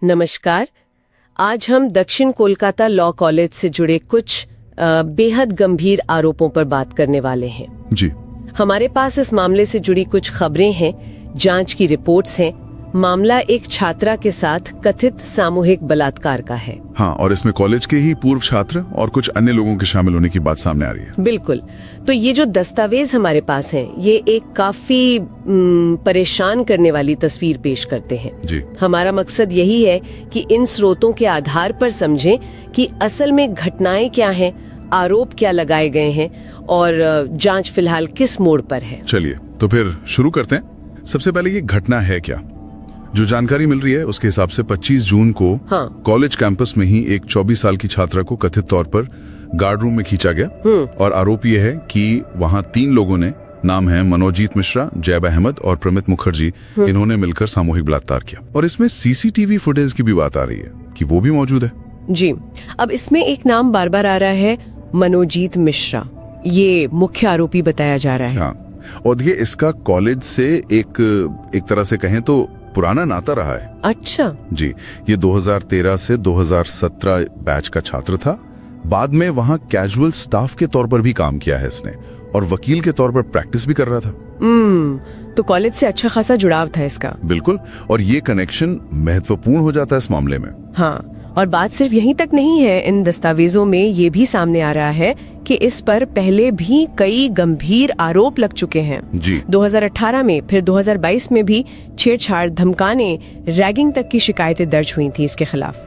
नमस्कार। आज हम दक्षिण कोलकाता लॉ कॉलेज से जुड़े कुछ बेहद गंभीर आरोपों पर बात करने वाले हैं। जी। हमारे पास इस मामले से जुड़ी कुछ खबरें हैं, जांच की रिपोर्ट्स हैं। मामला एक छात्रा के साथ कथित सामूहिक बलात्कार का है। हाँ, और इसमें कॉलेज के ही पूर्व छात्र और कुछ अन्य लोगों के शामिल होने की बात सामने आ रही है। बिल्कुल। तो ये जो दस्तावेज हमारे पास हैं, ये एक काफी परेशान करने वाली तस्वीर पेश करते हैं। जी। हमारा मकसद यही है कि इन स्रोतों के आधार पर समझें कि असल में घटनाएं क्या हैं, आरोप क्या लगाए गए हैं और जांच फिलहाल किस मोड़ पर है। चलिए तो फिर शुरू करते हैं। सबसे पहले ये घटना है क्या? जो जानकारी मिल रही है उसके हिसाब से 25 जून को कॉलेज कैंपस में ही एक 24 साल की छात्रा को कथित तौर पर गार्ड रूम में खींचा गया और आरोप यह है कि वहां 3 लोगों ने, नाम है मनोजीत मिश्रा, जैब अहमद और प्रमित मुखर्जी, इन्होंने मिलकर सामूहिक बलात्कार किया। और इसमें सीसीटीवी फुटेज की भी बात आ रही है कि वो भी मौजूद है। जी। अब इसमें एक नाम बार बार आ रहा है, मनोजीत मिश्रा। ये मुख्य आरोपी बताया जा रहा है। हाँ, और देखिए इसका कॉलेज से एक तरह से कहें तो पुराना नाता रहा है। अच्छा। जी, ये 2013 से 2017 बैच का छात्र था। बाद में वहाँ कैजुअल स्टाफ के तौर पर भी काम किया है इसने, और वकील के तौर पर प्रैक्टिस भी कर रहा था। तो कॉलेज से अच्छा खासा जुड़ाव था इसका। बिल्कुल, और ये कनेक्शन महत्वपूर्ण हो जाता है इस मामले में। हाँ, और बात सिर्फ यहीं तक नहीं है। इन दस्तावेजों में ये भी सामने आ रहा है कि इस पर पहले भी कई गंभीर आरोप लग चुके हैं। जी। 2018 में, फिर 2022 में भी छेड़छाड़, धमकाने, रैगिंग तक की शिकायतें दर्ज हुई थी इसके खिलाफ।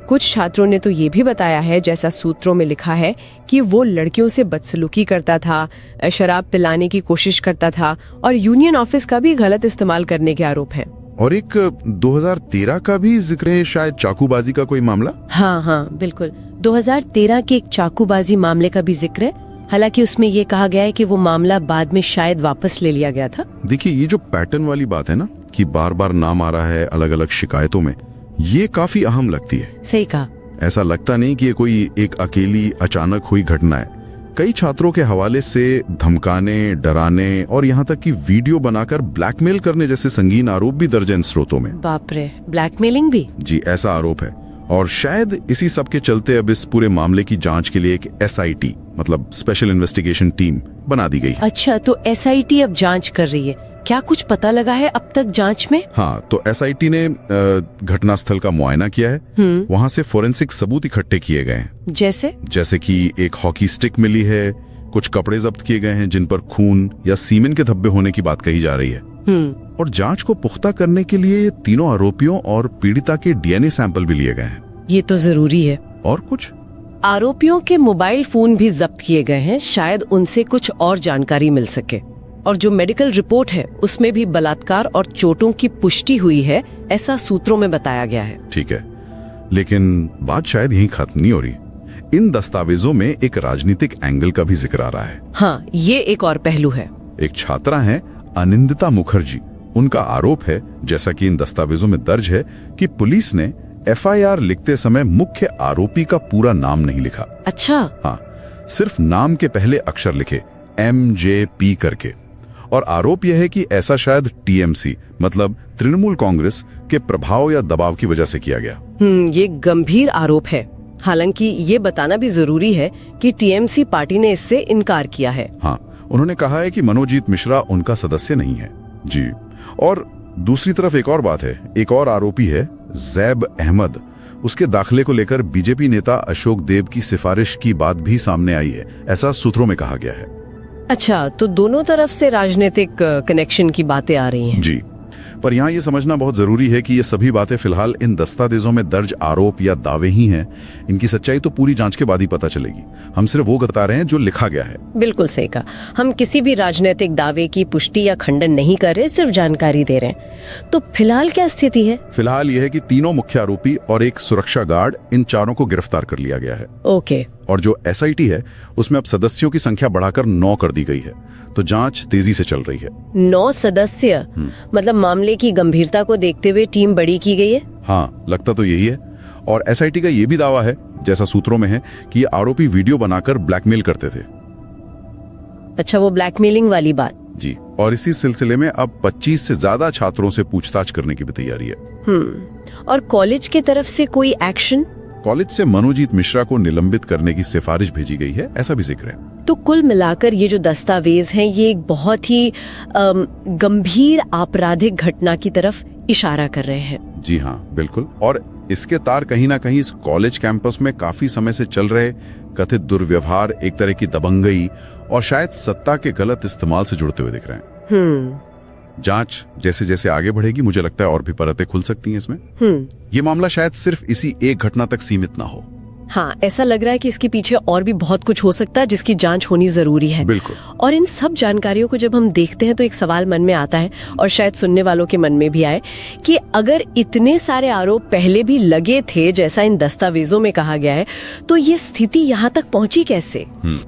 कुछ छात्रों ने तो ये भी बताया है, जैसा सूत्रों में लिखा है, कि वो लड़कियों से बदसलूकी करता था, शराब पिलाने की कोशिश करता था और यूनियन ऑफिस का भी गलत इस्तेमाल करने के आरोप हैं। और एक 2013 का भी जिक्र है, शायद चाकूबाजी का कोई मामला। हाँ, बिल्कुल। 2013 के एक चाकूबाजी मामले का भी जिक्र है। हालांकि उसमें ये कहा गया है कि वो मामला बाद में शायद वापस ले लिया गया था। देखिए, ये जो पैटर्न वाली बात है ना, कि बार बार नाम आ रहा है अलग अलग शिकायतों में, ये काफी अहम लगती है। सही कहा। ऐसा लगता नहीं कि ये कोई एक अकेली अचानक हुई घटना है। कई छात्रों के हवाले से धमकाने, डराने और यहाँ तक कि वीडियो बनाकर ब्लैकमेल करने जैसे संगीन आरोप भी दर्ज हैं स्रोतों में। बाप रे, ब्लैकमेलिंग भी? जी, ऐसा आरोप है। और शायद इसी सब के चलते अब इस पूरे मामले की जांच के लिए एक SIT, मतलब स्पेशल इन्वेस्टिगेशन टीम, बना दी गई है। अच्छा, तो SIT अब जांच कर रही है। क्या कुछ पता लगा है अब तक जांच में? हाँ, तो SIT ने घटनास्थल का मुआयना किया है। वहाँ से फोरेंसिक सबूत इकट्ठे किए गए हैं। जैसे कि एक हॉकी स्टिक मिली है, कुछ कपड़े जब्त किए गए हैं जिन पर खून या सीमेन के धब्बे होने की बात कही जा रही है। और जांच को पुख्ता करने के लिए तीनों आरोपियों और पीड़िता के DNA सैंपल भी लिए गए हैं। ये तो जरूरी है। और कुछ आरोपियों के मोबाइल फोन भी जब्त किए गए हैं, शायद उनसे कुछ और जानकारी मिल सके। और जो मेडिकल रिपोर्ट है उसमें भी बलात्कार और चोटों की पुष्टि हुई है, ऐसा सूत्रों में बताया गया है। ठीक है, लेकिन बात शायद यहीं खत्म नहीं हो रही। इन दस्तावेजों में एक राजनीतिक एंगल का भी जिक्र आ रहा है। हाँ, ये एक और पहलू है। एक छात्रा है अनिंदिता मुखर्जी। उनका आरोप है, जैसा कि इन दस्तावेजों में दर्ज है, कि पुलिस ने FIR लिखते समय मुख्य आरोपी का पूरा नाम नहीं लिखा। अच्छा। हाँ, सिर्फ नाम के पहले अक्षर लिखे, MJP करके। और आरोप यह है कि ऐसा शायद TMC, मतलब तृणमूल कांग्रेस के प्रभाव या दबाव की वजह से किया गया। ये गंभीर आरोप है। हालांकि ये बताना भी जरूरी है कि TMC पार्टी ने इससे इनकार किया है। हाँ, उन्होंने कहा है कि मनोजीत मिश्रा उनका सदस्य नहीं है। जी। और दूसरी तरफ एक और बात है, एक और आरोपी है जैब अहमद। उसके दाखिले को लेकर बीजेपी नेता अशोक देव की सिफारिश की बात भी सामने आई है, ऐसा सूत्रों में कहा गया है। अच्छा, तो दोनों तरफ से राजनीतिक कनेक्शन की बातें आ रही हैं। जी, पर यहाँ ये समझना बहुत जरूरी है कि ये सभी बातें फिलहाल इन दस्तावेजों में दर्ज आरोप या दावे ही हैं। इनकी सच्चाई तो पूरी जांच के बाद ही पता चलेगी। हम सिर्फ वो बता रहे हैं जो लिखा गया है। बिल्कुल सही कहा। हम किसी भी राजनीतिक दावे की पुष्टि या खंडन नहीं कर रहे, सिर्फ जानकारी दे रहे हैं। तो फिलहाल क्या स्थिति है? फिलहाल ये है कि तीनों मुख्य आरोपी और एक सुरक्षा गार्ड, इन चारों को गिरफ्तार कर लिया गया है। ओके। और जो SIT है उसमें अब सदस्यों की संख्या बढ़ाकर 9 कर दी गई है। तो जांच तेजी से चल रही है। 9 सदस्य? मतलब मामले की गंभीरता को देखते हुए टीम बड़ी की गई है? हाँ, लगता तो यही है। और SIT का ये भी दावा है, जैसा सूत्रों में है, कि ये आरोपी वीडियो बनाकर ब्लैकमेल करते थे। अच्छा, वो ब्लैकमेलिंग वाली बात। जी, और इसी सिलसिले में अब 25 से ज्यादा छात्रों से पूछताछ करने की भी तैयारी है। और कॉलेज की तरफ से कोई एक्शन? कॉलेज से मनोजीत मिश्रा को निलंबित करने की सिफारिश भेजी गई है, ऐसा भी जिक्र है। तो कुल मिलाकर ये जो दस्तावेज हैं ये एक बहुत ही गंभीर आपराधिक घटना की तरफ इशारा कर रहे हैं। जी हाँ, बिल्कुल। और इसके तार कहीं ना कहीं इस कॉलेज कैंपस में काफी समय से चल रहे कथित दुर्व्यवहार, एक तरह की दबंगई और शायद सत्ता के गलत इस्तेमाल से जुड़ते हुए दिख रहे हैं। जांच जैसे जैसे आगे बढ़ेगी मुझे लगता है और भी परतें खुल सकती हैं इसमें। ये मामला शायद सिर्फ इसी एक घटना तक सीमित ना हो। हाँ, ऐसा लग रहा है कि इसके पीछे और भी बहुत कुछ हो सकता है जिसकी जांच होनी जरूरी है। बिल्कुल। और इन सब जानकारियों को जब हम देखते हैं तो एक सवाल मन में आता है, और शायद सुनने वालों के मन में भी आए, कि अगर इतने सारे आरोप पहले भी लगे थे जैसा इन दस्तावेजों में कहा गया है, तो ये स्थिति यहाँ तक पहुंची कैसे?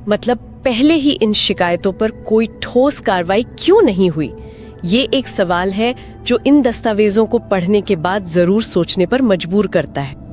मतलब पहले ही इन शिकायतों पर कोई ठोस कार्रवाई क्यों नहीं हुई? ये एक सवाल है जो इन दस्तावेजों को पढ़ने के बाद जरूर सोचने पर मजबूर करता है।